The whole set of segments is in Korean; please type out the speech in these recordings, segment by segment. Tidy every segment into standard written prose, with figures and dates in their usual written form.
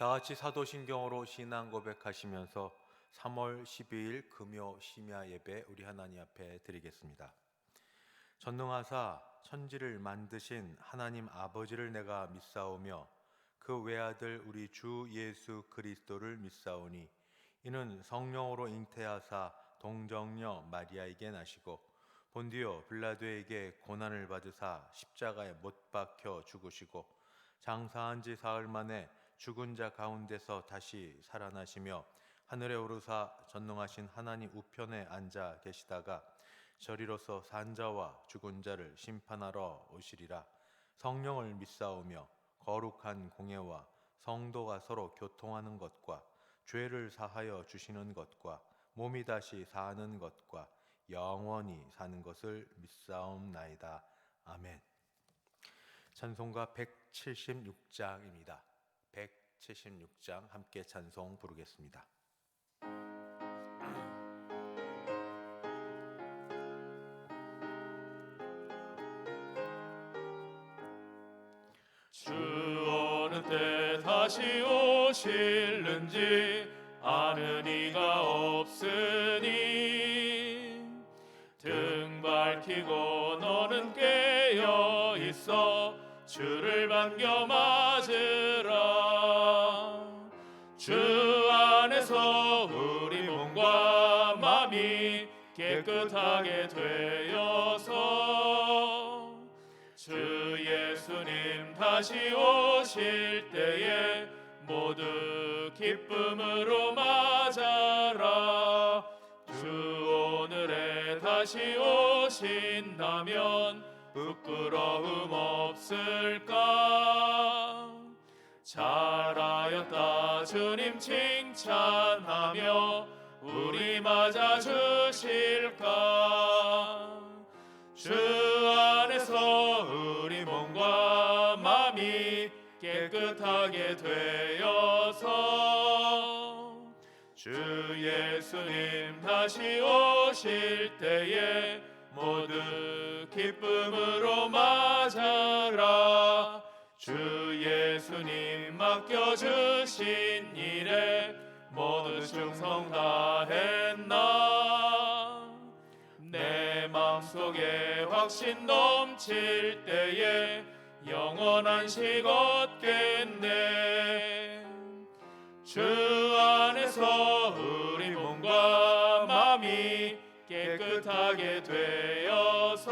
다 같이 사도신경으로 신앙 고백하시면서 3월 12일 금요 심야 예배 우리 하나님 앞에 드리겠습니다. 전능하사 천지를 만드신 하나님 아버지를 내가 믿사오며 그 외아들 우리 주 예수 그리스도를 믿사오니 이는 성령으로 잉태하사 동정녀 마리아에게 나시고 본디오 빌라도에게 고난을 받으사 십자가에 못 박혀 죽으시고 장사한 지 사흘 만에 죽은 자 가운데서 다시 살아나시며 하늘에 오르사 전능하신 하나님 우편에 앉아 계시다가 저리로서 산자와 죽은 자를 심판하러 오시리라. 성령을 믿사오며 거룩한 공예와 성도가 서로 교통하는 것과 죄를 사하여 주시는 것과 몸이 다시 사는 것과 영원히 사는 것을 믿사옵나이다. 아멘. 찬송가 176장입니다. 176장 함께 찬송 부르겠습니다. 주 어느 때 다시 오실는지 아는 이가 없으니 등 밝히고 너는 깨어 있어 주를 반겨 맞으라. 주 안에서 우리 몸과 마음이 깨끗하게 되어서 주 예수님 다시 오실 때에 모두 기쁨으로 맞아라. 주 오늘에 다시 오신다면 부끄러움 없을까? 잘하였다 주님 칭찬하며 우리 맞아 주실까? 주 안에서 우리 몸과 마음이 깨끗하게 되어서 주 예수님 다시 오실 때에 모두 기쁨으로 맞아라. 주 예수님 맡겨주신 일에 모두 충성 다했나? 내 마음속에 확신 넘칠 때에 영원한 식 얻겠네. 주 안에서 우리 몸과 마음이 깨끗하게 되어서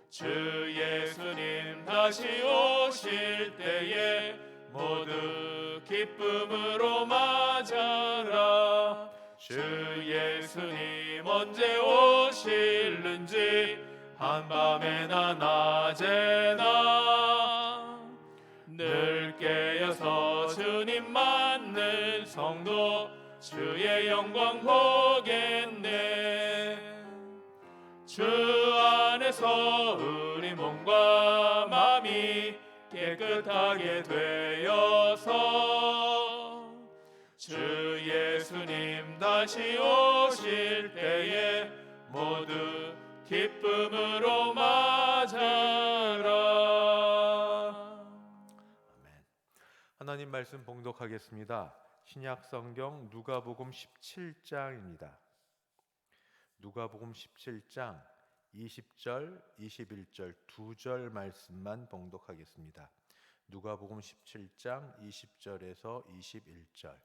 주 예수님 다시 오실 때에 모두 기쁨으로 맞아라. 주 예수님 언제 오실는지 한밤에나 낮에나 늘 깨어서 주님 맞는 성도 주의 영광 보겠네. 주 안에서 우리 몸과 마음이 깨끗하게 되어서 주 예수님 다시 오실 때에 모두 기쁨으로 맞아라. 아멘. 하나님 말씀 봉독하겠습니다. 신약 성경 누가복음 17장입니다. 누가복음 17장 20절, 21절 두 절 말씀만 봉독하겠습니다. 누가복음 17장 20절에서 21절.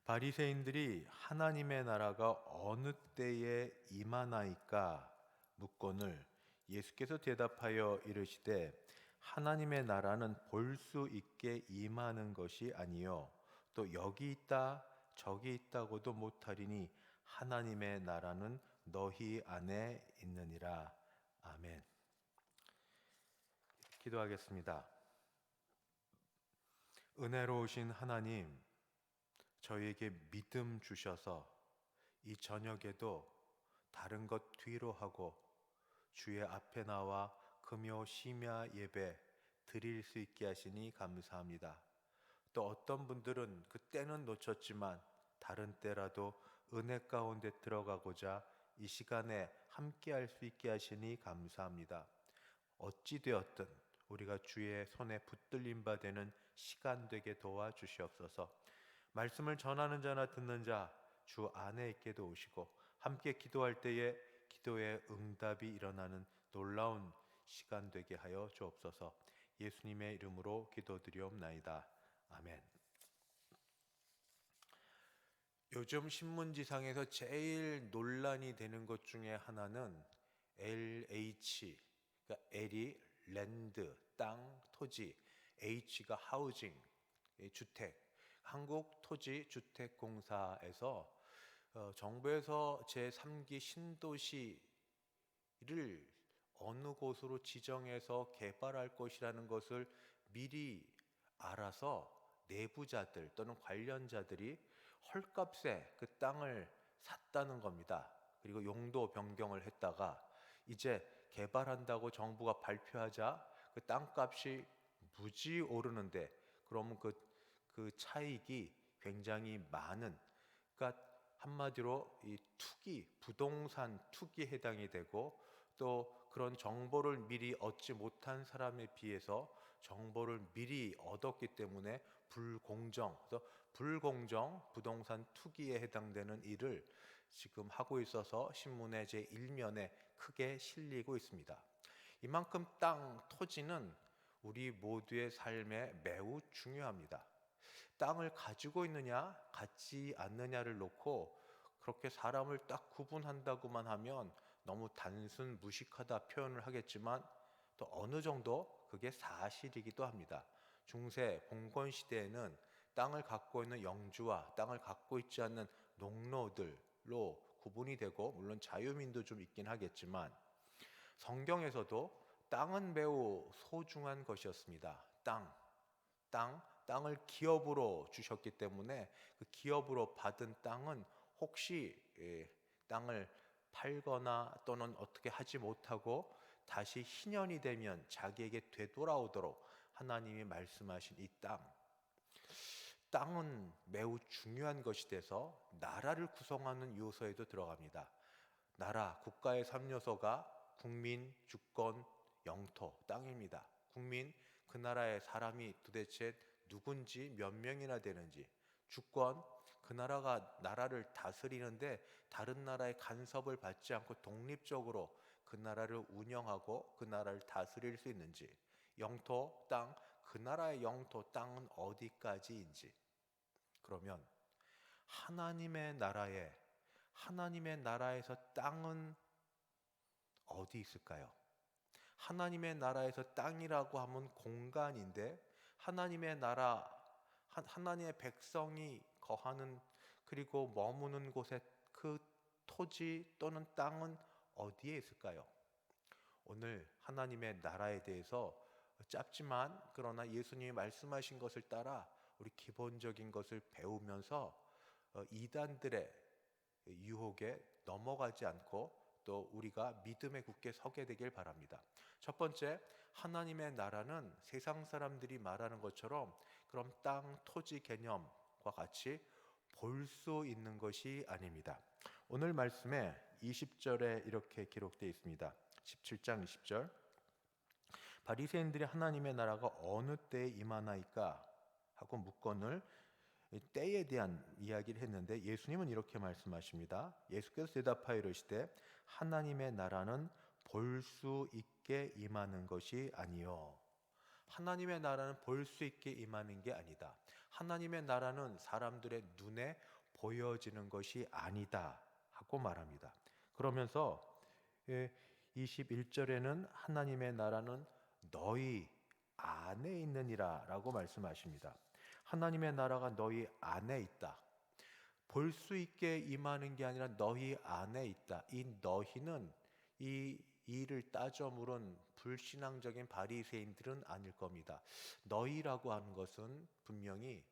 바리새인들이 하나님의 나라가 어느 때에 임하나이까 묻거늘 예수께서 대답하여 이르시되 하나님의 나라는 볼 수 있게 임하는 것이 아니요 또 여기 있다 저기 있다고도 못하리니 하나님의 나라는 너희 안에 있느니라. 아멘. 기도하겠습니다. 은혜로우신 하나님, 저희에게 믿음 주셔서 이 저녁에도 다른 것 뒤로 하고 주의 앞에 나와 금요 심야 예배 드릴 수 있게 하시니 감사합니다. 또 어떤 분들은 그때는 놓쳤지만 다른 때라도 은혜 가운데 들어가고자 이 시간에 함께 할 수 있게 하시니 감사합니다. 어찌 되었든 우리가 주의 손에 붙들림 바 되는 시간 되게 도와주시옵소서. 말씀을 전하는 자나 듣는 자 주 안에 있게 도우시고 함께 기도할 때에 기도의 응답이 일어나는 놀라운 시간 되게 하여 주옵소서. 예수님의 이름으로 기도드리옵나이다. 아멘. 요즘 신문지상에서 제일 논란이 되는 것 중에 하나는 LH, 그러니까 L이 랜드, 땅, 토지, H가 하우징, 주택, 한국토지주택공사에서 정부에서 제3기 신도시를 어느 곳으로 지정해서 개발할 것이라는 것을 미리 알아서 내부자들 또는 관련자들이 헐값에 그 땅을 샀다는 겁니다. 그리고 용도 변경을 했다가 이제 개발한다고 정부가 발표하자 그 땅값이 무지 오르는데, 그러면 그 차익이 굉장히 많은, 그러니까 한마디로 이 투기, 부동산 투기에 해당이 되고, 또 그런 정보를 미리 얻지 못한 사람에 비해서 정보를 미리 얻었기 때문에 불공정, 그래서 불공정 부동산 투기에 해당되는 일을 지금 하고 있어서 신문의 제1면에 크게 실리고 있습니다. 이만큼 땅, 토지는 우리 모두의 삶에 매우 중요합니다. 땅을 가지고 있느냐, 갖지 않느냐를 놓고 그렇게 사람을 딱 구분한다고만 하면 너무 단순 무식하다 표현을 하겠지만, 또 어느 정도 그게 사실이기도 합니다. 중세 봉건 시대에는 땅을 갖고 있는 영주와 땅을 갖고 있지 않는 농노들로 구분이 되고, 물론 자유민도 좀 있긴 하겠지만 성경에서도 땅은 매우 소중한 것이었습니다. 땅을 기업으로 주셨기 때문에 그 기업으로 받은 땅은 혹시 땅을 팔거나 또는 어떻게 하지 못하고 다시 희년이 되면 자기에게 되돌아오도록 하나님이 말씀하신 이 땅은 매우 중요한 것이 돼서 나라를 구성하는 요소에도 들어갑니다. 나라, 국가의 3요소가 국민, 주권, 영토, 땅입니다. 국민, 그 나라의 사람이 도대체 누군지 몇 명이나 되는지. 주권, 그 나라가 나라를 다스리는데 다른 나라의 간섭을 받지 않고 독립적으로 그 나라를 운영하고 그 나라를 다스릴 수 있는지. 영토, 땅, 그 나라의 영토, 땅은 어디까지인지. 그러면 하나님의 나라에서 땅은 어디 있을까요? 하나님의 나라에서 땅이라고 하면 공간인데, 하나님의 나라, 하나님의 백성이 거하는 그리고 머무는 곳에 그 토지 또는 땅은 어디에 있을까요? 오늘 하나님의 나라에 대해서 짧지만 그러나 예수님이 말씀하신 것을 따라 우리 기본적인 것을 배우면서 이단들의 유혹에 넘어가지 않고 또 우리가 믿음에 굳게 서게 되길 바랍니다. 첫 번째, 하나님의 나라는 세상 사람들이 말하는 것처럼 그럼 땅, 토지 개념과 같이 볼 수 있는 것이 아닙니다. 오늘 말씀에 20절에 이렇게 기록되어 있습니다. 17장 20절. 바리새인들이 하나님의 나라가 어느 때에 임하나이까 하고 묻거늘, 때에 대한 이야기를 했는데 예수님은 이렇게 말씀하십니다. 예수께서 대답하여 이르시되 하나님의 나라는 볼 수 있게 임하는 것이 아니요. 하나님의 나라는 볼 수 있게 임하는 게 아니다. 하나님의 나라는 사람들의 눈에 보여지는 것이 아니다 하고 말합니다. 그러면서 21절에는 하나님의 나라는 너희 안에 있느니라 라고 말씀하십니다. 하나님의 나라가 너희 안에 있다. 볼 수 있게 임하는 게 아니라 너희 안에 있다. 이 너희는 이 일을 따져 물은 불신앙적인 바리새인들은 아닐 겁니다. 너희라고 하는 것은 분명히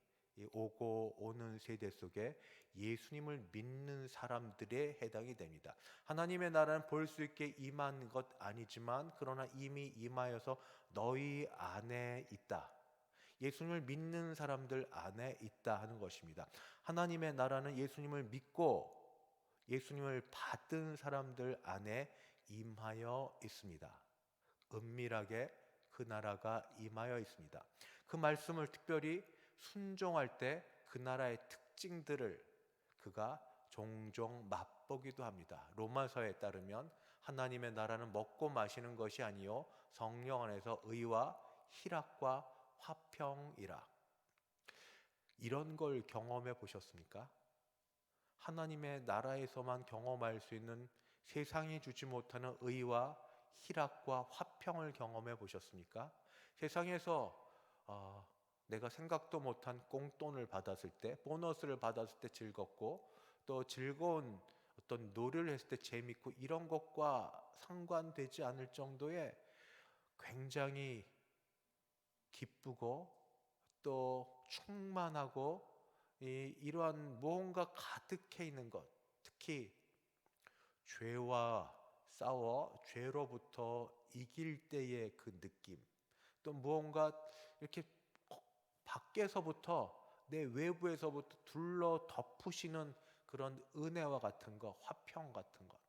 오고 오는 세대 속에 예수님을 믿는 사람들에 해당이 됩니다. 하나님의 나라는 볼 수 있게 임한 것 아니지만 그러나 이미 임하여서 너희 안에 있다. 예수님을 믿는 사람들 안에 있다 하는 것입니다. 하나님의 나라는 예수님을 믿고 예수님을 받은 사람들 안에 임하여 있습니다. 은밀하게 그 나라가 임하여 있습니다. 그 말씀을 특별히 순종할 때 그 나라의 특징들을 그가 종종 맛보기도 합니다. 로마서에 따르면 하나님의 나라는 먹고 마시는 것이 아니요 성령 안에서 의와 희락과 화평이라. 이런 걸 경험해 보셨습니까? 하나님의 나라에서만 경험할 수 있는 세상이 주지 못하는 의와 희락과 화평을 경험해 보셨습니까? 세상에서 내가 생각도 못한 꽁돈을 받았을 때, 보너스를 받았을 때 즐겁고, 또 즐거운 어떤 놀이를 했을 때 재밌고, 이런 것과 상관되지 않을 정도의 굉장히 기쁘고 또 충만하고 이러한 무언가 가득해 있는 것, 특히 죄와 싸워 죄로부터 이길 때의 그 느낌, 또 무언가 이렇게 밖에서부터 내 외부에서부터 둘러 덮으시는 그런 은혜와 같은 것, 화평 같은 것,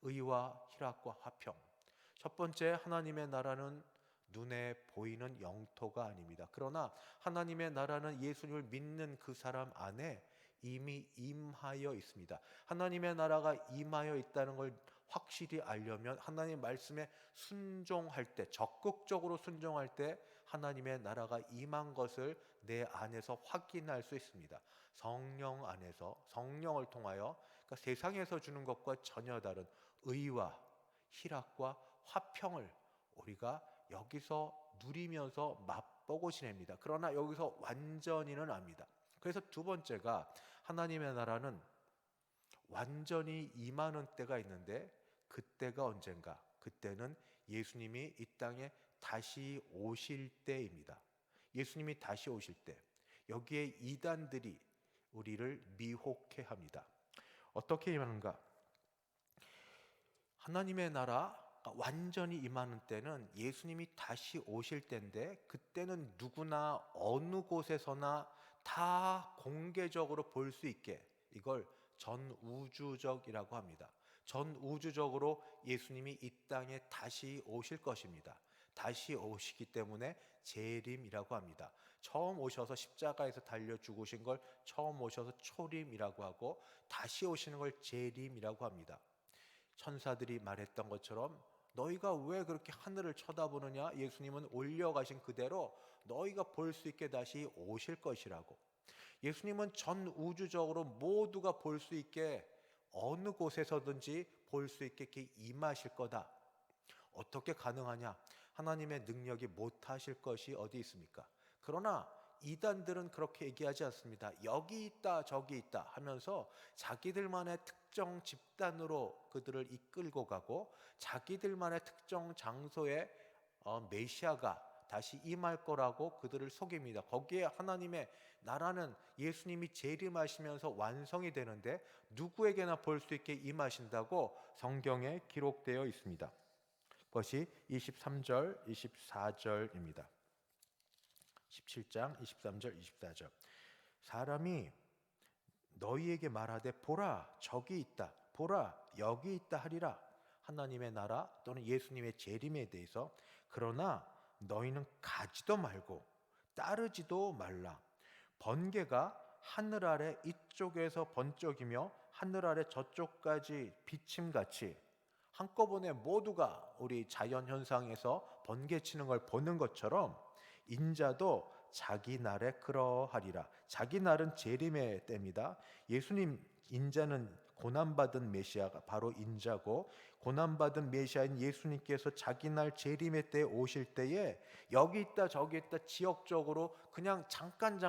의와 희락과 화평. 첫 번째, 하나님의 나라는 눈에 보이는 영토가 아닙니다. 그러나 하나님의 나라는 예수님을 믿는 그 사람 안에 이미 임하여 있습니다. 하나님의 나라가 임하여 있다는 걸 확실히 알려면 하나님 말씀에 순종할 때, 적극적으로 순종할 때 하나님의 나라가 임한 것을 내 안에서 확인할 수 있습니다. 성령 안에서, 성령을 통하여, 그러니까 세상에서 주는 것과 전혀 다른 의와 희락과 화평을 우리가 여기서 누리면서 맛보고 지냅니다. 그러나 여기서 완전히는 압니다. 그래서 두 번째가, 하나님의 나라는 완전히 임하는 때가 있는데 그때가 언젠가? 그때는 예수님이 이 땅에 다시 오실 때입니다. 예수님이 다시 오실 때, 여기에 이단들이 우리를 미혹해 합니다. 어떻게 임하는가? 하나님의 나라 완전히 임하는 때는 예수님이 다시 오실 때인데, 그때는 누구나 어느 곳에서나 다 공개적으로 볼 수 있게, 이걸 전우주적이라고 합니다. 전우주적으로 예수님이 이 땅에 다시 오실 것입니다. 다시 오시기 때문에 재림이라고 합니다. 처음 오셔서 십자가에서 달려 죽으신 걸 처음 오셔서 초림이라고 하고, 다시 오시는 걸 재림이라고 합니다. 천사들이 말했던 것처럼 너희가 왜 그렇게 하늘을 쳐다보느냐? 예수님은 올려가신 그대로 너희가 볼 수 있게 다시 오실 것이라고. 예수님은 전 우주적으로 모두가 볼 수 있게, 어느 곳에서든지 볼 수 있게 이렇게 임하실 거다. 어떻게 가능하냐? 하나님의 능력이 못하실 것이 어디 있습니까? 그러나 이단들은 그렇게 얘기하지 않습니다. 여기 있다 저기 있다 하면서 자기들만의 특정 집단으로 그들을 이끌고 가고, 자기들만의 특정 장소에 메시아가 다시 임할 거라고 그들을 속입니다. 거기에 하나님의 나라는 예수님이 재림하시면서 완성이 되는데 누구에게나 볼 수 있게 임하신다고 성경에 기록되어 있습니다. 그것이 23절, 24절입니다. 17장 23절, 24절. 사람이 너희에게 말하되 보라 저기 있다, 보라 여기 있다 하리라. 하나님의 나라 또는 예수님의 재림에 대해서. 그러나 너희는 가지도 말고 따르지도 말라. 번개가 하늘 아래 이쪽에서 번쩍이며 하늘 아래 저쪽까지 비침같이, 한꺼번에 모두가 우리 자연현상에서 번개치는 걸 보는 것처럼 인자도 자기 날에 그러하리라. 자기 날은 재림의 때입니다. 예수님 인자는 고난받은 메시아가 바로 인자고, 고난받은 메시아인 예수님께서 자기 날 재림의 때에 오실 때에 여기 있다 저기 있다 지역적으로 그냥 잠깐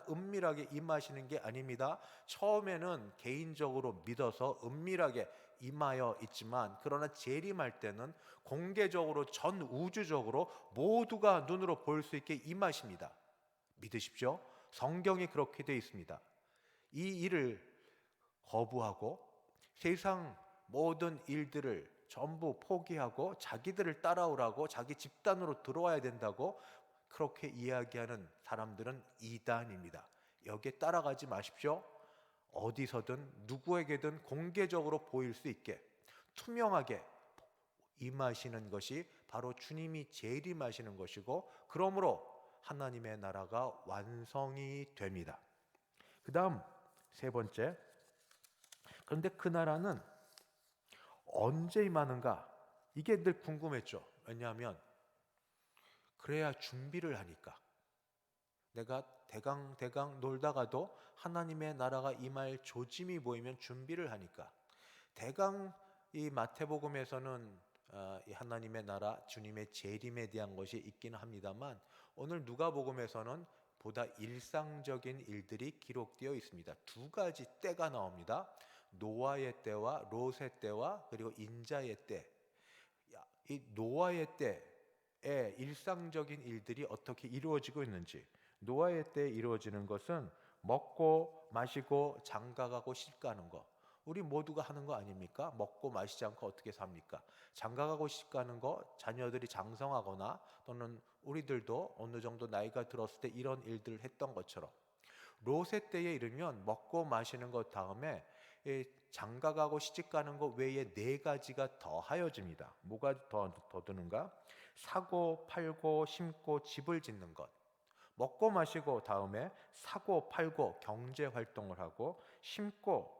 은밀하게 임하시는 게 아닙니다. 처음에는 개인적으로 믿어서 은밀하게 임하여 있지만, 그러나 재림할 때는 공개적으로 전 우주적으로 모두가 눈으로 볼 수 있게 임하십니다. 믿으십시오. 성경이 그렇게 되어 있습니다. 이 일을 거부하고 세상 모든 일들을 전부 포기하고 자기들을 따라오라고, 자기 집단으로 들어와야 된다고 그렇게 이야기하는 사람들은 이단입니다. 여기에 따라가지 마십시오. 어디서든 누구에게든 공개적으로 보일 수 있게 투명하게 임하시는 것이 바로 바로 주님이 재림하시는 것이고, 그러므로 하나님의 나라가 완성이 됩니다. 그 다음 세 번째, 그런데 그 나라는 언제 임하는가? 이게 늘 궁금했죠. 왜냐하면 그래야 준비를 하니까. 내가 대강 놀다가도 하나님의 나라가 임할 조짐이 보이면 준비를 하니까. 대강 이 마태복음에서는 이 하나님의 나라 주님의 재림에 대한 것이 있기는 합니다만, 오늘 누가복음에서는 보다 일상적인 일들이 기록되어 있습니다. 두 가지 때가 나옵니다. 노아의 때와 롯의 때와 그리고 인자의 때. 이 노아의 때에 일상적인 일들이 어떻게 이루어지고 있는지. 노아의 때에 이루어지는 것은 먹고 마시고 장가가고 시집가는 거. 우리 모두가 하는 거 아닙니까? 먹고 마시지 않고 어떻게 삽니까? 장가가고 시집가는 거, 자녀들이 장성하거나 또는 우리들도 어느 정도 나이가 들었을 때 이런 일들을 했던 것처럼, 롯의 때에 이르면 먹고 마시는 것 다음에 장가가고 시집가는 것 외에 네 가지가 더하여집니다. 뭐가 더 드는가? 사고 팔고 심고 집을 짓는 것. 먹고 마시고 다음에 사고 팔고 경제 활동을 하고, 심고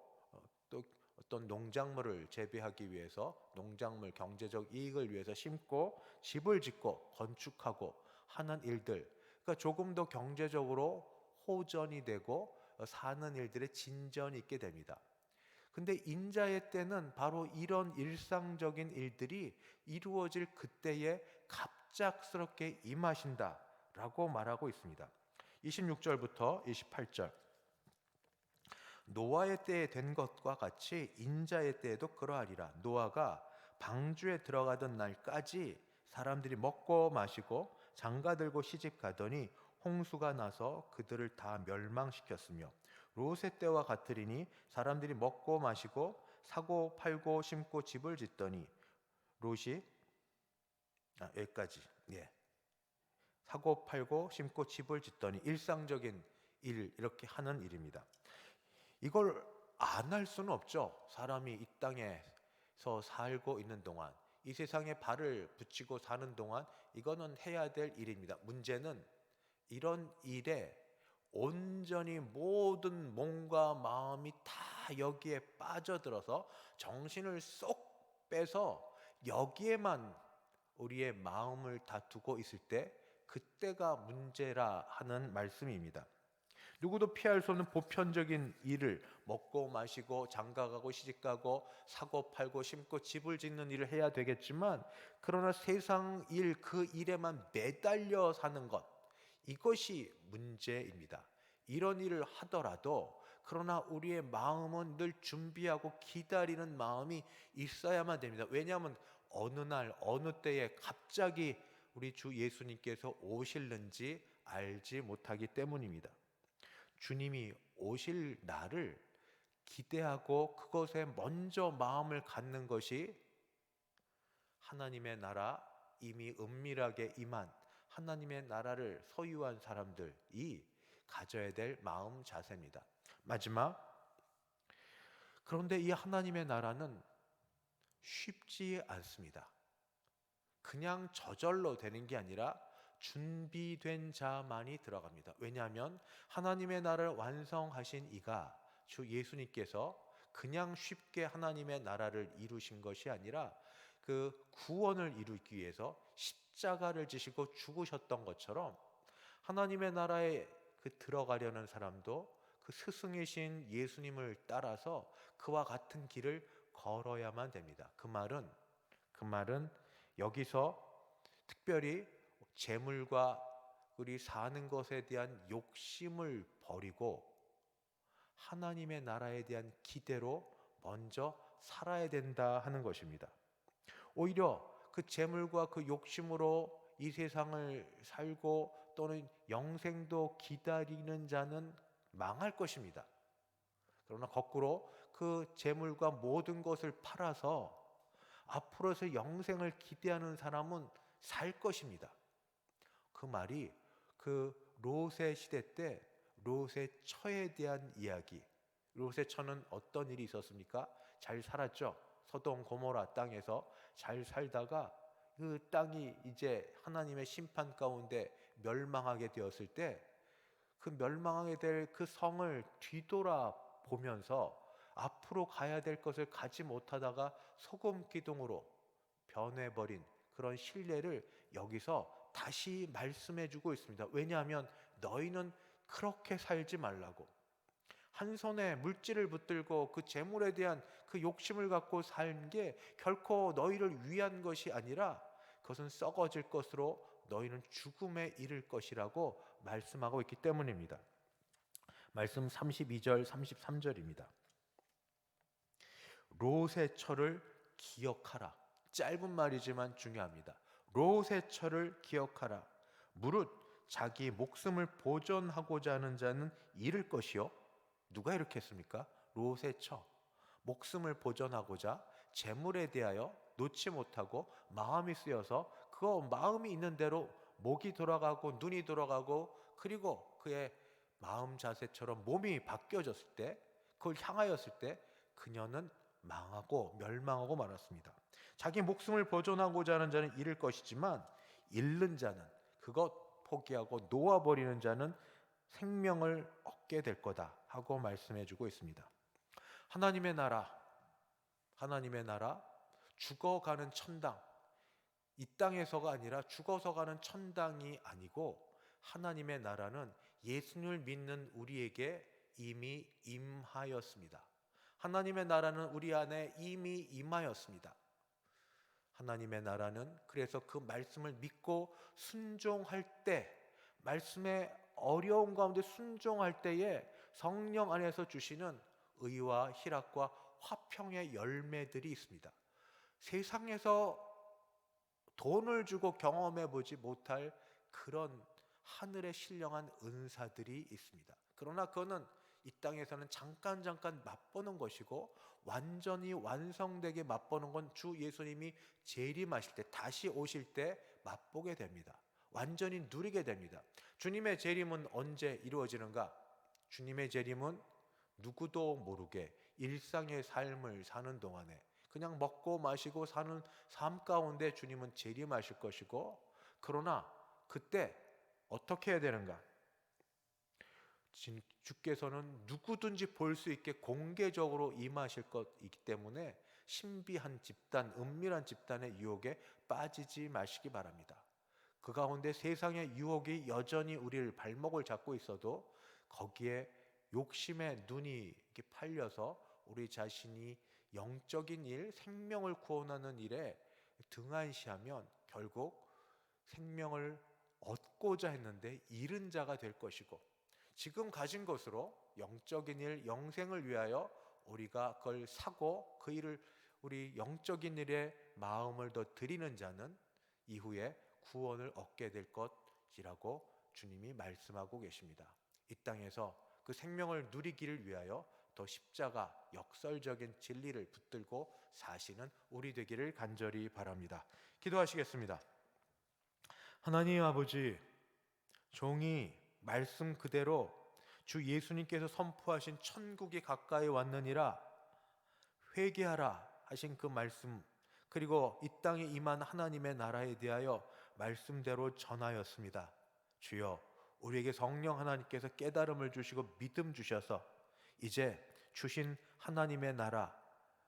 또 어떤 농작물을 재배하기 위해서 농작물 경제적 이익을 위해서 심고, 집을 짓고 건축하고 하는 일들. 그러니까 조금 더 경제적으로 호전이 되고 사는 일들의 진전이 있게 됩니다. 근데 인자의 때는 바로 이런 일상적인 일들이 이루어질 그때에 갑작스럽게 임하신다라고 말하고 있습니다. 26절부터 28절. 노아의 때에 된 것과 같이 인자의 때에도 그러하리라. 노아가 방주에 들어가던 날까지 사람들이 먹고 마시고 장가들고 시집가더니 홍수가 나서 그들을 다 멸망시켰으며, 롯의 때와 같으리니 사람들이 먹고 마시고 사고 팔고 심고 집을 짓더니 롯이 여기까지, 사고 팔고 심고 집을 짓더니 일상적인 일, 이렇게 하는 일입니다. 이걸 안 할 수는 없죠. 사람이 이 땅에서 살고 있는 동안, 이 세상에 발을 붙이고 사는 동안 이거는 해야 될 일입니다. 문제는 이런 일에 온전히 모든 몸과 마음이 다 여기에 빠져들어서 정신을 쏙 빼서 여기에만 우리의 마음을 다 두고 있을 때, 그때가 문제라 하는 말씀입니다. 누구도 피할 수 없는 보편적인 일을, 먹고 마시고 장가가고 시집가고 사고 팔고 심고 집을 짓는 일을 해야 되겠지만, 그러나 세상 일, 그 일에만 매달려 사는 것, 이것이 문제입니다. 이런 일을 하더라도 그러나 우리의 마음은 늘 준비하고 기다리는 마음이 있어야만 됩니다. 왜냐하면 어느 날 어느 때에 갑자기 우리 주 예수님께서 오실는지 알지 못하기 때문입니다. 주님이 오실 날을 기대하고 그것에 먼저 마음을 갖는 것이 하나님의 나라 이미 은밀하게 임한 하나님의 나라를 소유한 사람들이 가져야 될 마음 자세입니다. 마지막, 그런데 이 하나님의 나라는 쉽지 않습니다. 그냥 저절로 되는 게 아니라 준비된 자만이 들어갑니다. 왜냐하면 하나님의 나라를 완성하신 이가, 주 예수님께서 그냥 쉽게 하나님의 나라를 이루신 것이 아니라 그 구원을 이루기 위해서 십자가를 지시고 죽으셨던 것처럼, 하나님의 나라에 들어가려는 사람도 그 스승이신 예수님을 따라서 그와 같은 길을 걸어야만 됩니다. 그 말은 여기서 특별히 재물과 우리 사는 것에 대한 욕심을 버리고 하나님의 나라에 대한 기대로 먼저 살아야 된다 하는 것입니다. 오히려 그 재물과 그 욕심으로 이 세상을 살고 또는 영생도 기다리는 자는 망할 것입니다. 그러나 거꾸로 그 재물과 모든 것을 팔아서 앞으로서 영생을 기대하는 사람은 살 것입니다. 그 말이 그 롯의 시대 때 롯의 처에 대한 이야기. 롯의 처는 어떤 일이 있었습니까? 잘 살았죠. 소돔 고모라 땅에서 잘 살다가 그 땅이 이제 하나님의 심판 가운데 멸망하게 되었을 때 그 멸망하게 될 그 성을 뒤돌아보면서 앞으로 가야 될 것을 가지 못하다가 소금 기둥으로 변해버린 그런 신뢰를 여기서 다시 말씀해 주고 있습니다. 왜냐하면 너희는 그렇게 살지 말라고, 한 손에 물질을 붙들고 그 재물에 대한 그 욕심을 갖고 산 게 결코 너희를 위한 것이 아니라 그것은 썩어질 것으로 너희는 죽음에 이를 것이라고 말씀하고 있기 때문입니다. 말씀 32절 33절입니다. 롯의 철을 기억하라. 짧은 말이지만 중요합니다. 롯의 철을 기억하라. 무릇 자기 목숨을 보존하고자 하는 자는 잃을 것이요. 누가 이렇게 했습니까? 롯의 처. 목숨을 보존하고자 재물에 대하여 놓지 못하고 마음이 쓰여서 그 마음이 있는 대로 목이 돌아가고 눈이 돌아가고 그리고 그의 마음 자세처럼 몸이 바뀌어졌을 때, 그걸 향하였을 때 그녀는 망하고 멸망하고 말았습니다. 자기 목숨을 보존하고자 하는 자는 잃을 것이지만 잃는 자는, 그것 포기하고 놓아버리는 자는 생명을 얻게 될 거다 하고 말씀해 주고 있습니다. 하나님의 나라, 죽어가는 천당, 이 땅에서가 아니라 죽어서 가는 천당이 아니고 하나님의 나라는 예수님을 믿는 우리에게 이미 임하였습니다. 하나님의 나라는 우리 안에 이미 임하였습니다. 하나님의 나라는 그래서 그 말씀을 믿고 순종할 때, 말씀의 어려운 가운데 순종할 때에 성령 안에서 주시는 의와 희락과 화평의 열매들이 있습니다. 세상에서 돈을 주고 경험해 보지 못할 그런 하늘의 신령한 은사들이 있습니다. 그러나 그거는 이 땅에서는 잠깐 맛보는 것이고, 완전히 완성되게 맛보는 건 주 예수님이 재림하실 때, 다시 오실 때 맛보게 됩니다. 완전히 누리게 됩니다. 주님의 재림은 언제 이루어지는가? 주님의 재림은 누구도 모르게 일상의 삶을 사는 동안에 그냥 먹고 마시고 사는 삶 가운데 주님은 재림하실 것이고, 그러나 그때 어떻게 해야 되는가? 주께서는 누구든지 볼 수 있게 공개적으로 임하실 것이기 때문에 신비한 집단, 은밀한 집단의 유혹에 빠지지 마시기 바랍니다. 그 가운데 세상의 유혹이 여전히 우리를 발목을 잡고 있어도 거기에 욕심의 눈이 이렇게 팔려서 우리 자신이 영적인 일, 생명을 구원하는 일에 등한시하면 결국 생명을 얻고자 했는데 잃은 자가 될 것이고, 지금 가진 것으로 영적인 일, 영생을 위하여 우리가 그걸 사고 그 일을, 우리 영적인 일에 마음을 더 드리는 자는 이후에 구원을 얻게 될 것이라고 주님이 말씀하고 계십니다. 이 땅에서 그 생명을 누리기를 위하여 더 십자가, 역설적인 진리를 붙들고 사시는 우리 되기를 간절히 바랍니다. 기도하시겠습니다. 하나님 아버지, 종이 말씀 그대로 주 예수님께서 선포하신 천국이 가까이 왔느니라, 회개하라 하신 그 말씀, 그리고 이 땅에 임한 하나님의 나라에 대하여 말씀대로 전하였습니다. 주여, 우리에게 성령 하나님께서 깨달음을 주시고 믿음 주셔서 이제 주신 하나님의 나라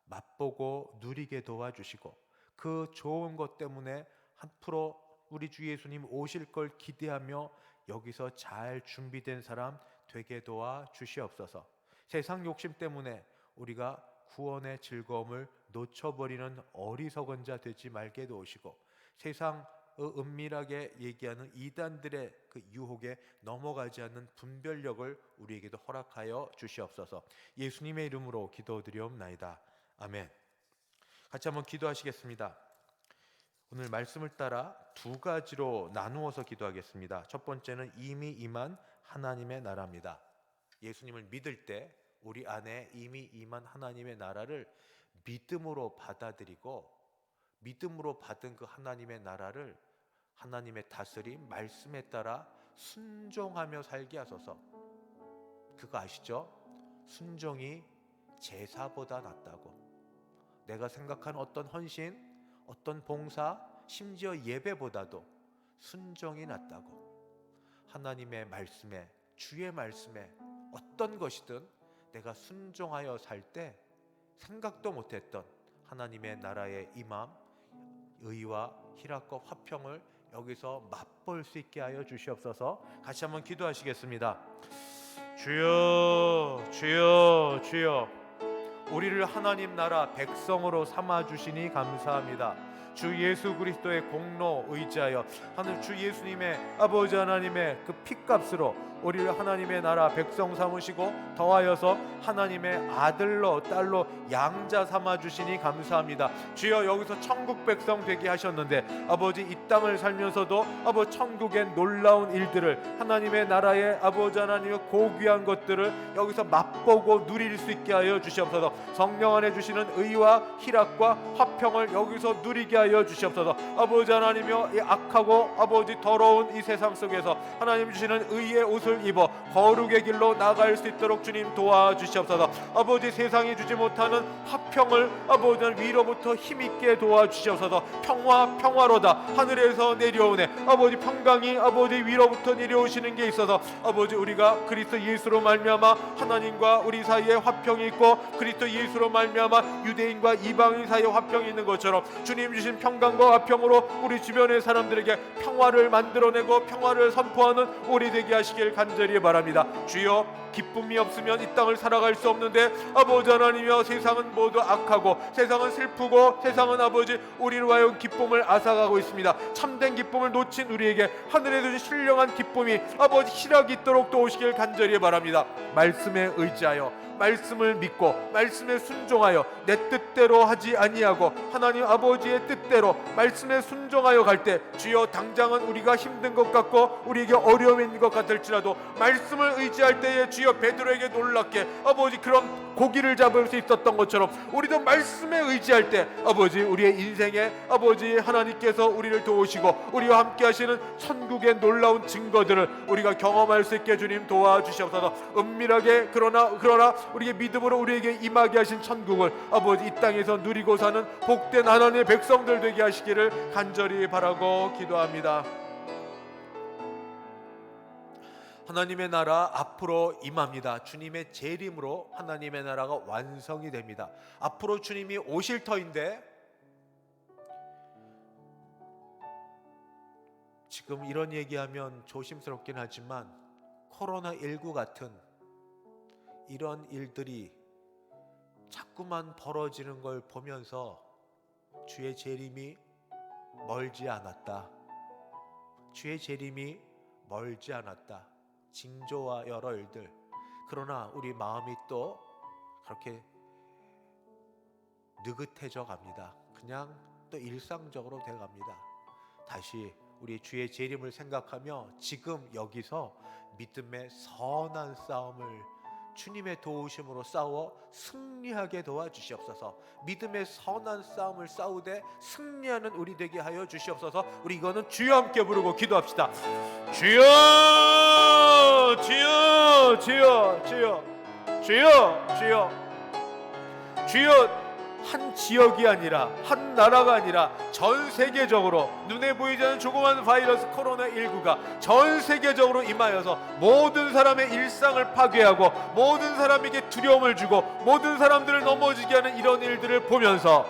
맛보고 누리게 도와주시고, 그 좋은 것 때문에 앞으로 우리 주 예수님 오실 걸 기대하며 여기서 잘 준비된 사람 되게 도와주시옵소서. 세상 욕심 때문에 우리가 구원의 즐거움을 놓쳐버리는 어리석은 자 되지 말게 도우시고, 세상 은밀하게 얘기하는 이단들의 그 유혹에 넘어가지 않는 분별력을 우리에게도 허락하여 주시옵소서. 예수님의 이름으로 기도드리옵나이다. 아멘. 같이 한번 기도하시겠습니다. 오늘 말씀을 따라 두 가지로 나누어서 기도하겠습니다. 첫 번째는 이미 임한 하나님의 나라입니다. 예수님을 믿을 때 우리 안에 이미 임한 하나님의 나라를 믿음으로 받아들이고, 믿음으로 받은 그 하나님의 나라를, 하나님의 다스림, 말씀에 따라 순종하며 살게 하소서. 그거 아시죠? 순종이 제사보다 낫다고. 내가 생각한 어떤 헌신, 어떤 봉사, 심지어 예배보다도 순종이 낫다고. 하나님의 말씀에, 주의 말씀에 어떤 것이든 내가 순종하여 살 때 생각도 못했던 하나님의 나라의 임함, 의와 희락과 화평을 여기서 맛볼 수 있게 하여 주시옵소서. 같이 한번 기도하시겠습니다. 주여, 주여, 주여, 우리를 하나님 나라 백성으로 삼아 주시니 감사합니다. 주 예수 그리스도의 공로 의지하여 하늘 주 예수님의 아버지 하나님의 그 피값으로 우리를 하나님의 나라 백성 삼으시고 더하여서 하나님의 아들로 딸로 양자 삼아 주시니 감사합니다. 주여, 여기서 천국 백성 되게 하셨는데 아버지 이 땅을 살면서도 아버지 천국의 놀라운 일들을 하나님의 나라의 아버지 하나님의 고귀한 것들을 여기서 맛보고 누릴 수 있게 하여 주시옵소서. 성령 안에 주시는 의와 희락과 화평을 여기서 누리게 하여 주시옵소서. 아버지 하나님이여, 이 악하고 아버지 더러운 이 세상 속에서 하나님 주시는 의의 옷을 입어 거룩의 길로 나갈 수 있도록 주님 도와주시옵소서. 아버지 세상이 주지 못하는 화평을 아버지 위로부터 힘있게 도와주시옵소서. 평화로다 하늘에서 내려오네. 아버지 평강이 아버지 위로부터 내려오시는 게 있어서 아버지 우리가 그리스도 예수로 말미암아 하나님과 우리 사이에 화평이 있고 그리스도 예수로 말미암아 유대인과 이방인 사이에 화평이 있는 것처럼 주님 주신 평강과 화평으로 우리 주변의 사람들에게 평화를 만들어내고 평화를 선포하는 우리 되게 하시길 간절히 바랍니다. 주여, 기쁨이 없으면 이 땅을 살아갈 수 없는데 아버지 하나님이여, 세상은 모두 악하고 세상은 슬프고 세상은 아버지 우리로 하여금 기쁨을 앗아가고 있습니다. 참된 기쁨을 놓친 우리에게 하늘에서 주신 신령한 기쁨이 아버지 희락이 있도록 도우시길 간절히 바랍니다. 말씀에 의지하여 말씀을 믿고 말씀에 순종하여 내 뜻대로 하지 아니하고 하나님 아버지의 뜻대로 말씀에 순종하여 갈 때 주여, 당장은 우리가 힘든 것 같고 우리에게 어려움이 있는 것 같을지라도 말씀을 의지할 때에 주여 베드로에게 놀랍게 아버지 그런 고기를 잡을 수 있었던 것처럼 우리도 말씀에 의지할 때 아버지 우리의 인생에 아버지 하나님께서 우리를 도우시고 우리와 함께 하시는 천국의 놀라운 증거들을 우리가 경험할 수 있게 주님 도와주시옵소서. 은밀하게 그러나 우리의 믿음으로 우리에게 임하게 하신 천국을 아버지 이 땅에서 누리고 사는 복된 하나님의 백성들 되게 하시기를 간절히 바라고 기도합니다. 하나님의 나라 앞으로 임합니다. 주님의 재림으로 하나님의 나라가 완성이 됩니다. 앞으로 주님이 오실 터인데 지금 이런 얘기하면 조심스럽긴 하지만 코로나19 같은 이런 일들이 자꾸만 벌어지는 걸 보면서 주의 재림이 멀지 않았다. 주의 재림이 멀지 않았다. 징조와 여러 일들. 그러나 우리 마음이 또 그렇게 느긋해져 갑니다. 그냥 또 일상적으로 돼 갑니다. 다시 우리 주의 재림을 생각하며 지금 여기서 믿음의 선한 싸움을 주님의 도우심으로 싸워 승리하게 도와주시옵소서. 믿음의 선한 싸움을 싸우되 승리하는 우리 되게 하여 주시옵소서. 우리 이거는 주여 함께 부르고 기도합시다. 주여, 주여, 주여, 주여, 주여, 주여, 주여. 한 지역이 아니라 한 나라가 아니라 전 세계적으로 눈에 보이지 않는 조그만 바이러스 코로나19가 전 세계적으로 임하여서 모든 사람의 일상을 파괴하고 모든 사람에게 두려움을 주고 모든 사람들을 넘어지게 하는 이런 일들을 보면서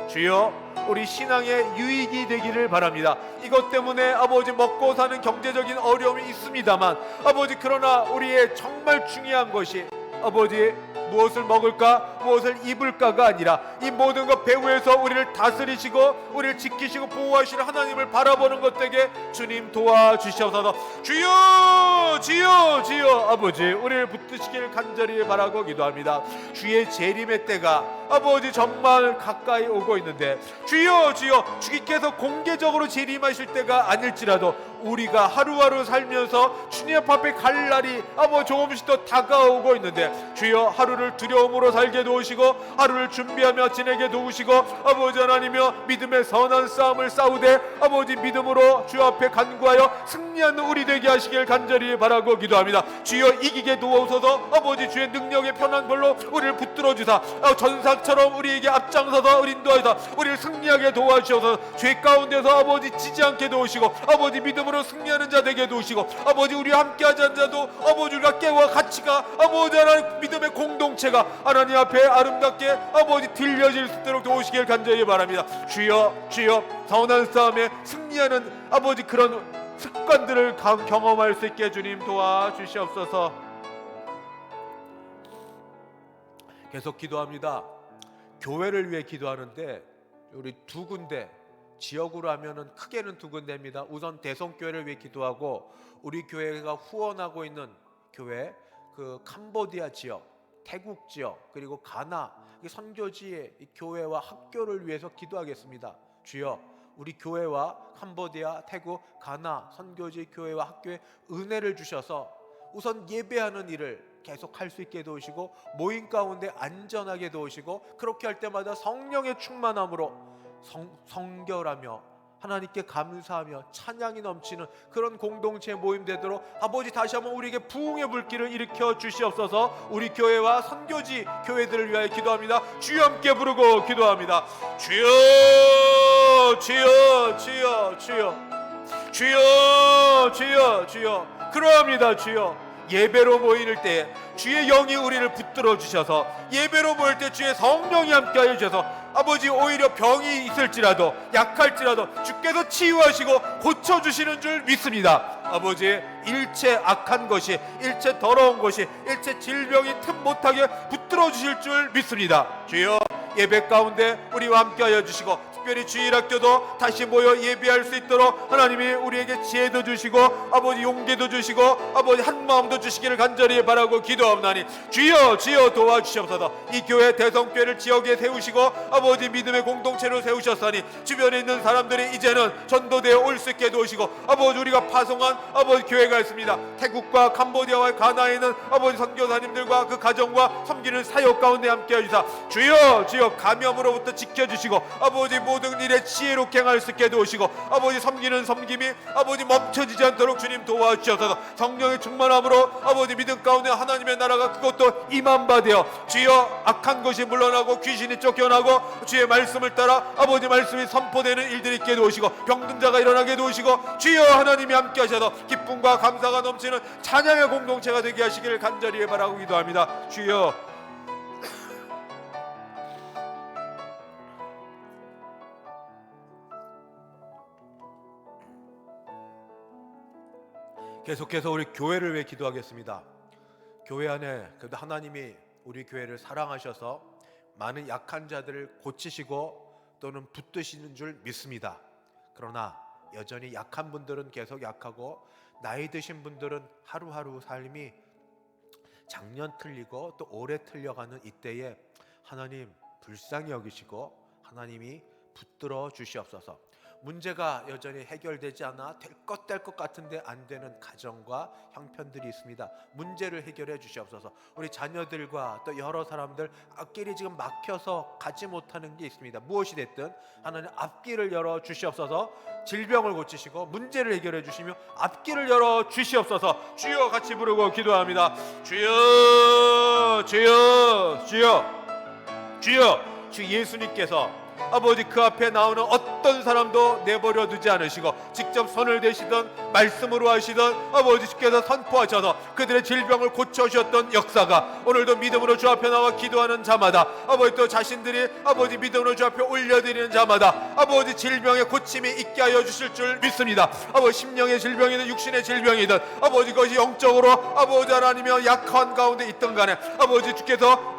주여, 우리 신앙의 유익이 되기를 바랍니다. 이것 때문에 아버지 먹고 사는 경제적인 어려움이 있습니다만 아버지 그러나 우리의 정말 중요한 것이 아버지 무엇을 먹을까 무엇을 입을까가 아니라 이 모든 것 배후에서 우리를 다스리시고 우리를 지키시고 보호하시는 하나님을 바라보는 것 되게 주님 도와주시옵소서. 주여, 주여, 주여. 아버지 우리를 붙드시길 간절히 바라고 기도합니다. 주의 재림의 때가 아버지 정말 가까이 오고 있는데 주여, 주여, 주님께서 공개적으로 재림하실 때가 아닐지라도 우리가 하루하루 살면서 주님 앞에 갈 날이 아버지 조금씩 더 다가오고 있는데 주여, 하루를 두려움으로 살게 도우시고 하루를 준비하며 지내게 도우시고 아버지 하나님이여 믿음의 선한 싸움을 싸우되 아버지 믿음으로 주 앞에 간구하여 승리하는 우리 되게 하시길 간절히 바라고 기도합니다. 주여 이기게 도와주소서. 아버지 주의 능력의 편한 벌로 우리를 붙들어 주사 전사처럼 우리에게 앞장서서 인도하사 우리를 승리하게 도와주셔서 죄 가운데서 아버지 지지 않게 도우시고 아버지 믿음으로 승리하는 자 되게 도우시고 아버지 우리와 함께하지 않는 자도 아버지 우리가 깨와 같이가 아버지 하나님 믿음의 공동체가 하나님 앞에 아름답게 아버지 들려질 수 있도록 도우시길 간절히 바랍니다. 주여 주여 선한 싸움에 승리하는 아버지 그런 습관들을 경험할 수 있게 주님 도와주시옵소서. 계속 기도합니다. 교회를 위해 기도하는데 우리 두 군데 지역으로 하면은 크게는 두 군데입니다. 우선 대성교회를 위해 기도하고 우리 교회가 후원하고 있는 교회 그 캄보디아 지역, 태국 지역 그리고 가나 선교지의 교회와 학교를 위해서 기도하겠습니다. 주여 우리 교회와 캄보디아, 태국, 가나 선교지 교회와 학교에 은혜를 주셔서 우선 예배하는 일을 계속 할 수 있게 도우시고 모임 가운데 안전하게 도우시고 그렇게 할 때마다 성령의 충만함으로 성결하며 하나님께 감사하며 찬양이 넘치는 그런 공동체 모임 되도록 아버지 다시 한번 우리에게 부흥의 불길을 일으켜 주시옵소서. 우리 교회와 선교지 교회들을 위하여 기도합니다. 주여 함께 부르고 기도합니다. 주여 주여 주여 주여 주여 주여 주여 그러합니다. 주여 예배로 모일 때 주의 영이 우리를 붙들어 주셔서 예배로 모일 때 주의 성령이 함께하여 주셔서 아버지 오히려 병이 있을지라도 약할지라도 주께서 치유하시고 고쳐주시는 줄 믿습니다. 아버지 일체 악한 것이 일체 더러운 것이 일체 질병이 틈 못하게 붙들어 주실 줄 믿습니다. 주여 예배 가운데 우리와 함께하여 주시고 특별히 주일학교도 다시 모여 예배할 수 있도록 하나님이 우리에게 지혜도 주시고 아버지 용기도 주시고 아버지 한마음도 주시기를 간절히 바라고 기도하옵나니 주여 주여 도와주시옵소서. 이 교회 대성교회를 지역에 세우시고 아버지 믿음의 공동체로 세우셨으니 주변에 있는 사람들이 이제는 전도되어 올 수 있게 도우시고 아버지 우리가 파송한 아버지 교회가 있습니다. 태국과 캄보디아와 가나에 있는 아버지 선교사님들과 그 가정과 섬기는 사역 가운데 함께 하시사 주여 주여 감염으로부터 지켜주시고 아버지 모든 일에 지혜롭게 행할 수 있게 도우시고 아버지 섬기는 섬김이 아버지 멈춰지지 않도록 주님 도와주셔서 성령의 충만함으로 아버지 믿음 가운데 하나님의 나라가 그것도 임한바되어 주여 악한 것이 물러나고 귀신이 쫓겨나고 주의 말씀을 따라 아버지 말씀이 선포되는 일들이 있게 도우시고 병든 자가 일어나게 도우시고 주여 하나님이 함께 하셔서 기쁨과 감사가 넘치는 찬양의 공동체가 되게 하시기를 간절히 바라고 기도합니다. 주여 계속해서 우리 교회를 위해 기도하겠습니다. 교회 안에 그래도 하나님이 우리 교회를 사랑하셔서 많은 약한 자들을 고치시고 또는 붙드시는 줄 믿습니다. 그러나 여전히 약한 분들은 계속 약하고 나이 드신 분들은 하루하루 삶이 작년 틀리고 또 올해 틀려가는 이때에 하나님 불쌍히 여기시고 하나님이 붙들어 주시옵소서. 문제가 여전히 해결되지 않아 될 것 같은데 안 되는 가정과 형편들이 있습니다. 문제를 해결해 주시옵소서. 우리 자녀들과 또 여러 사람들 앞길이 지금 막혀서 가지 못하는 게 있습니다. 무엇이 됐든 하나님 앞길을 열어 주시옵소서. 질병을 고치시고 문제를 해결해 주시며 앞길을 열어 주시옵소서. 주여 같이 부르고 기도합니다. 주여 주여 주여 주여 주 예수님께서 아버지 그 앞에 나오는 어떤 사람도 내버려 두지 않으시고 직접 손을 대시던 말씀으로 하시던 아버지 주께서 선포하셔서 그들의 질병을 고쳐주셨던 역사가 오늘도 믿음으로 주 앞에 나와 기도하는 자마다 아버지 또 자신들이 아버지 믿음으로 주 앞에 올려드리는 자마다 아버지 질병의 고침이 있게 하여 주실 줄 믿습니다. 아버지 심령의 질병이든 육신의 질병이든 아버지 그것이 영적으로 아버지 하나님이여 약한 가운데 있던 간에 아버지 주께서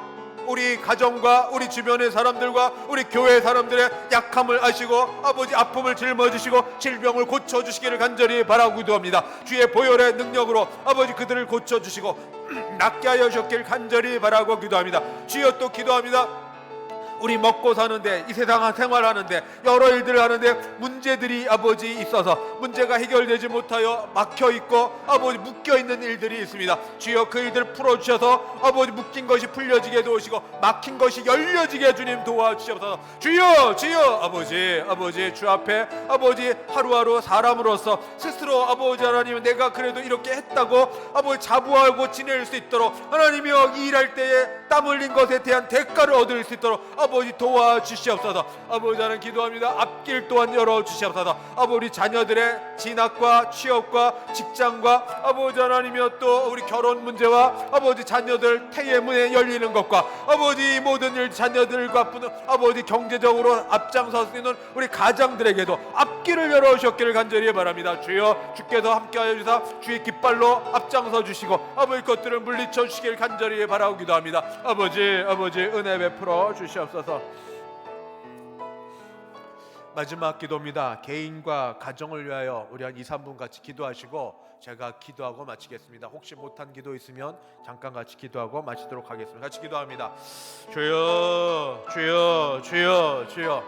우리 가정과 우리 주변의 사람들과 우리 교회 사람들의 약함을 아시고 아버지 아픔을 짊어지시고 질병을 고쳐주시기를 간절히 바라고 기도합니다. 주의 보혈의 능력으로 아버지 그들을 고쳐주시고 낫게 하여 주셨길 간절히 바라고 기도합니다. 주여 또 기도합니다. 우리 먹고 사는데, 이 세상 생활하는데, 여러 일들을 하는데 문제들이 아버지 있어서 문제가 해결되지 못하여 막혀있고 아버지 묶여있는 일들이 있습니다. 주여 그 일들을 풀어주셔서 아버지 묶인 것이 풀려지게 도우시고 막힌 것이 열려지게 주님 도와주시옵소서. 주여 아버지 주 앞에 아버지 하루하루 사람으로서 스스로 아버지 하나님 내가 그래도 이렇게 했다고 아버지 자부하고 지낼 수 있도록 하나님이여 이 일할 때에 땀 흘린 것에 대한 대가를 얻을 수 있도록 아버지 도와주시옵소서. 아버지 하나님 기도합니다. 앞길 또한 열어주시옵소서. 아버지 자녀들의 진학과 취업과 직장과 아버지 하나님이여 또 우리 결혼 문제와 아버지 자녀들 태의 문에 열리는 것과 아버지 모든 일 자녀들과 아버지 경제적으로 앞장설 수 있는 우리 가장들에게도 앞길을 열어주셨기를 간절히 바랍니다. 주여 주께서 함께하여 주사 주의 깃발로 앞장서 주시고 아버지 것들을 물리쳐 주시기를 간절히 바라기도 합니다. 아버지 은혜 베풀어 주시옵소서. 마지막 기도입니다. 개인과 가정을 위하여 우리 한 2, 3분 같이 기도하시고 제가 기도하고 마치겠습니다. 혹시 못한 기도 있으면 잠깐 같이 기도하고 마치도록 하겠습니다. 같이 기도합니다. 주여 아버지 주여 주여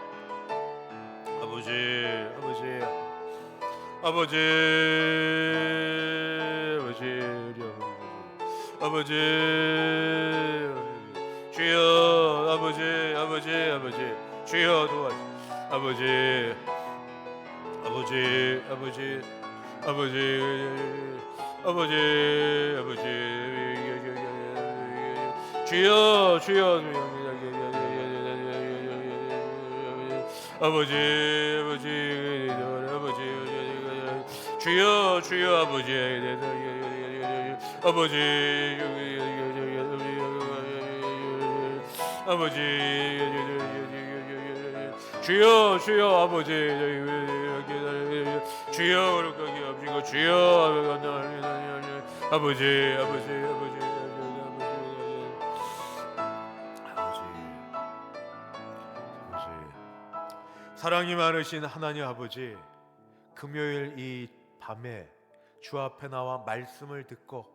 도와주시옵소서. 사랑이 많으신 하나님 아버지, 금요일 이 밤에 주 앞에 나와 말씀을 듣고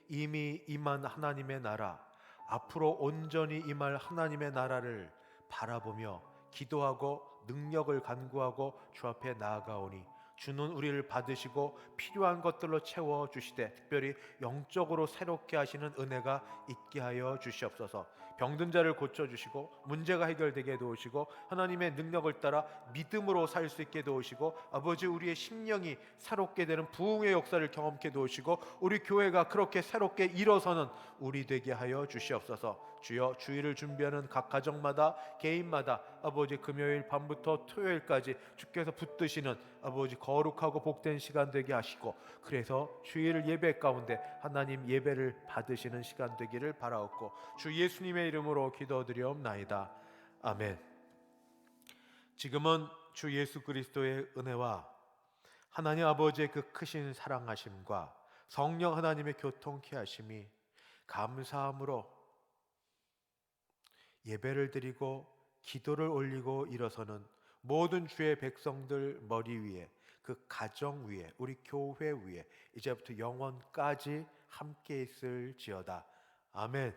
이미 임한 하나님의 나라, 앞으로 온전히 임할 하나님의 나라를 바라보며 기도하고 능력을 간구하고 주 앞에 나아가오니 주는 우리를 받으시고 필요한 것들로 채워주시되 특별히 영적으로 새롭게 하시는 은혜가 있게 하여 주시옵소서. 병든 자를 고쳐주시고 문제가 해결되게 도우시고 하나님의 능력을 따라 믿음으로 살 수 있게 도우시고 아버지 우리의 심령이 새롭게 되는 부흥의 역사를 경험케 도우시고 우리 교회가 그렇게 새롭게 일어서는 우리 되게 하여 주시옵소서. 주여 주일을 준비하는 각 가정마다 개인마다 아버지 금요일 밤부터 토요일까지 주께서 붙드시는 아버지 거룩하고 복된 시간 되게 하시고 그래서 주일 예배 가운데 하나님 예배를 받으시는 시간 되기를 바라옵고 주 예수님의 이름으로 기도드리옵나이다. 아멘. 지금은 주 예수 그리스도의 은혜와 하나님 아버지의 그 크신 사랑하심과 성령 하나님의 교통케 하심이 감사함으로 예배를 드리고 기도를 올리고 일어서는 모든 주의 백성들 머리 위에 그 가정 위에 우리 교회 위에 이제부터 영원까지 함께 있을지어다. 아멘.